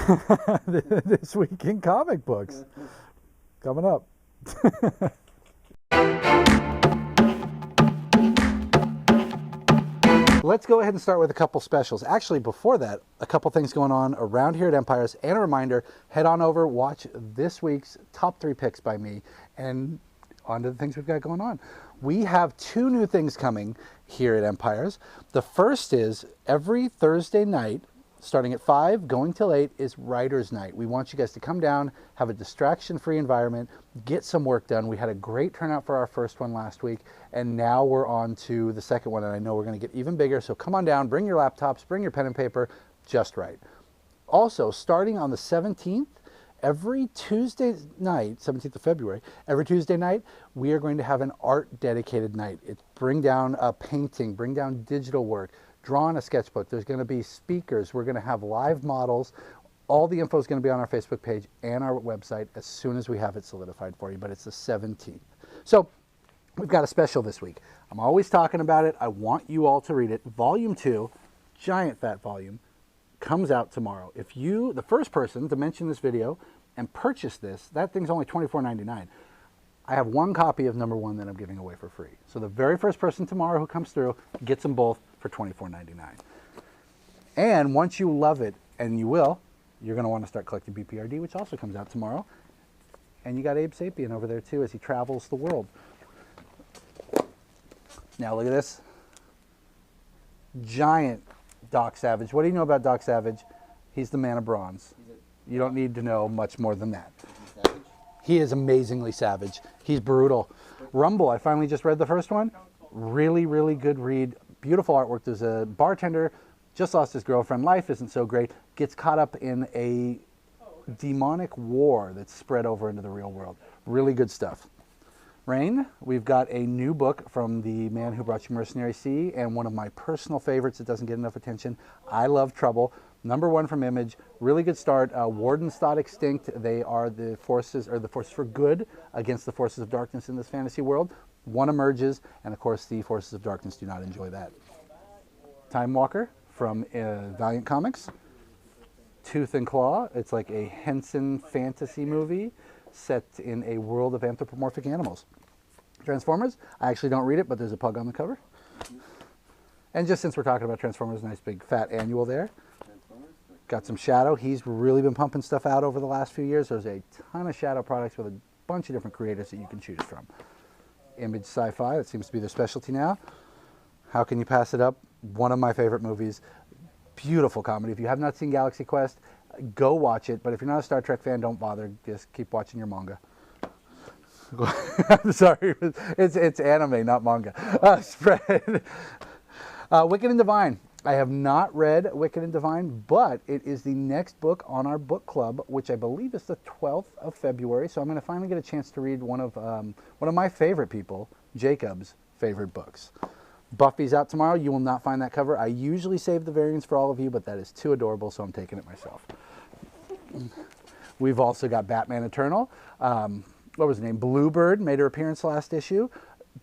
This week in comic books. Coming up. Let's go ahead and start with a couple specials. Actually, before that, a couple things going on around here at Empires. And a reminder, head on over, watch this week's top 3 picks by me, and on to the things we've got going on. We have 2 new things coming here at Empires. The first is every Thursday night, starting at 5, going till 8, is Writer's Night. We want you guys to come down, have a distraction-free environment, get some work done. We had a great turnout for our first one last week, and now we're on to the second one, and I know we're going to get even bigger, so come on down, bring your laptops, bring your pen and paper, just right. Also, starting on the 17th, every Tuesday night, 17th of February, every Tuesday night, we are going to have an art-dedicated night. It's bring down a painting, bring down digital work, draw on a sketchbook. There's going to be speakers. We're going to have live models. All the info is going to be on our Facebook page and our website as soon as we have it solidified for you, but it's the 17th. So we've got a special this week. I'm always talking about it. I want you all to read it. Volume 2, giant fat volume, comes out tomorrow. If you, the first person to mention this video and purchase this, that thing's only $24.99. I have 1 copy of number 1 that I'm giving away for free. So the very first person tomorrow who comes through gets them both for $24.99. And once you love it, and you will, you're going to want to start collecting BPRD, which also comes out tomorrow. And you got Abe Sapien over there too as he travels the world. Now look at this. Giant Doc Savage. What do you know about Doc Savage? He's the man of bronze. You don't need to know much more than that. He is amazingly savage. He's brutal. Rumble, I finally just read the first one. Really, really good read. Beautiful artwork. There's a bartender, just lost his girlfriend. Life isn't so great. Gets caught up in a demonic war that's spread over into the real world. Really good stuff. Reyn, we've got a new book from the man who brought you Mercenary Sea, and one of my personal favorites that doesn't get enough attention. I Love Trouble. Number 1 from Image, really good start. Wardens thought extinct. They are the forces, or the forces for good against the forces of darkness in this fantasy world. One emerges, and of course the forces of darkness do not enjoy that. Time Walker from Valiant Comics. Tooth and Claw, it's like a Henson fantasy movie set in a world of anthropomorphic animals. Transformers, I actually don't read it, but there's a pug on the cover. And just since we're talking about Transformers, nice big fat annual there. Got some Shadow. He's really been pumping stuff out over the last few years. There's a ton of Shadow products with a bunch of different creators that you can choose from. Image Sci-Fi, that seems to be their specialty now. How can you pass it up? One of my favorite movies. Beautiful comedy. If you have not seen Galaxy Quest, go watch it. But if you're not a Star Trek fan, don't bother. Just keep watching your manga. I'm sorry. It's anime, not manga. Spread. Wicked and Divine. I have not read Wicked and Divine, but it is the next book on our book club, which I believe is the 12th of February. So I'm going to finally get a chance to read one of my favorite people, Jacob's favorite books. Buffy's out tomorrow. You will not find that cover. I usually save the variants for all of you, but that is too adorable, so I'm taking it myself. We've also got Batman Eternal. What was the name? Bluebird made her appearance last issue.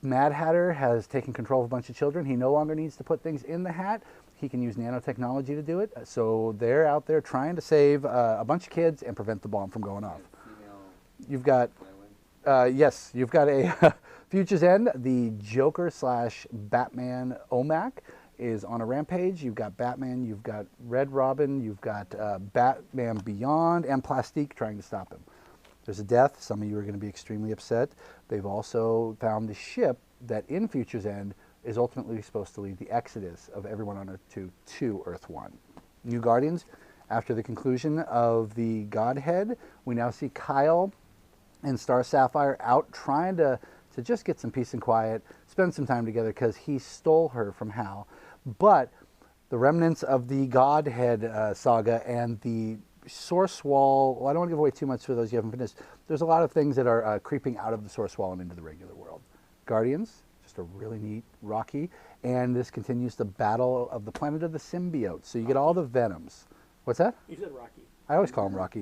Mad Hatter has taken control of a bunch of children. He no longer needs to put things in the hat. He can use nanotechnology to do it. So they're out there trying to save a bunch of kids and prevent the bomb from going off. You've got, yes, you've got a Future's End. The Joker / Batman OMAC is on a rampage. You've got Batman, you've got Red Robin, you've got Batman Beyond, and Plastique trying to stop him. There's a death. Some of you are going to be extremely upset. They've also found the ship that in Future's End is ultimately supposed to lead the exodus of everyone on Earth 2 to Earth 1. New Guardians, after the conclusion of the Godhead, we now see Kyle and Star Sapphire out trying to just get some peace and quiet, spend some time together because he stole her from Hal. But the remnants of the Godhead saga and the Source Wall, well, I don't want to give away too much for those you haven't finished. There's a lot of things that are creeping out of the Source Wall and into the regular world. Guardians, just a really neat Rocky, and this continues the battle of the planet of the symbiotes. So you get all the Venoms. What's that? You said Rocky. I always call him Rocky.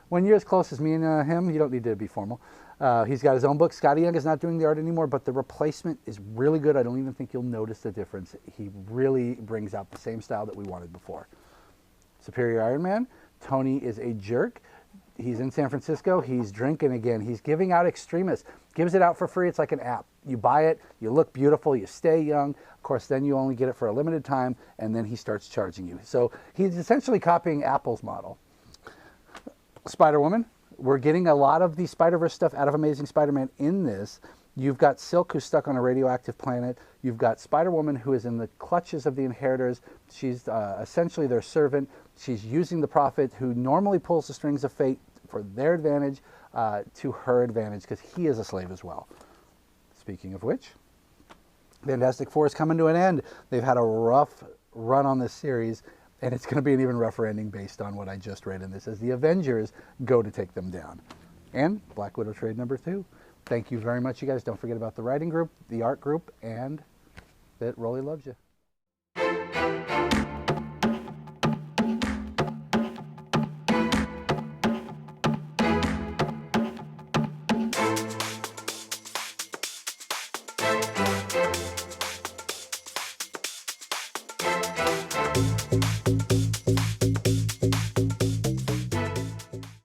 When you're as close as me and him, you don't need to be formal. He's got his own book. Scotty Young is not doing the art anymore, but the replacement is really good. I don't even think you'll notice the difference. He really brings out the same style that we wanted before. Superior Iron Man, Tony is a jerk. He's in San Francisco. He's drinking again. He's giving out extremists. Gives it out for free. It's like an app. You buy it. You look beautiful. You stay young. Of course, then you only get it for a limited time, and then he starts charging you. So he's essentially copying Apple's model. Spider-Woman. We're getting a lot of the Spider-Verse stuff out of Amazing Spider-Man in this. You've got Silk, who's stuck on a radioactive planet. You've got Spider-Woman, who is in the clutches of the Inheritors. She's essentially their servant. She's using the Prophet, who normally pulls the strings of fate for their advantage, to her advantage, because he is a slave as well. Speaking of which, Fantastic Four is coming to an end. They've had a rough run on this series, and it's going to be an even rougher ending based on what I just read in this, as the Avengers go to take them down. And Black Widow trade number 2. Thank you very much, you guys. Don't forget about the writing group, the art group, and that Rolly loves you.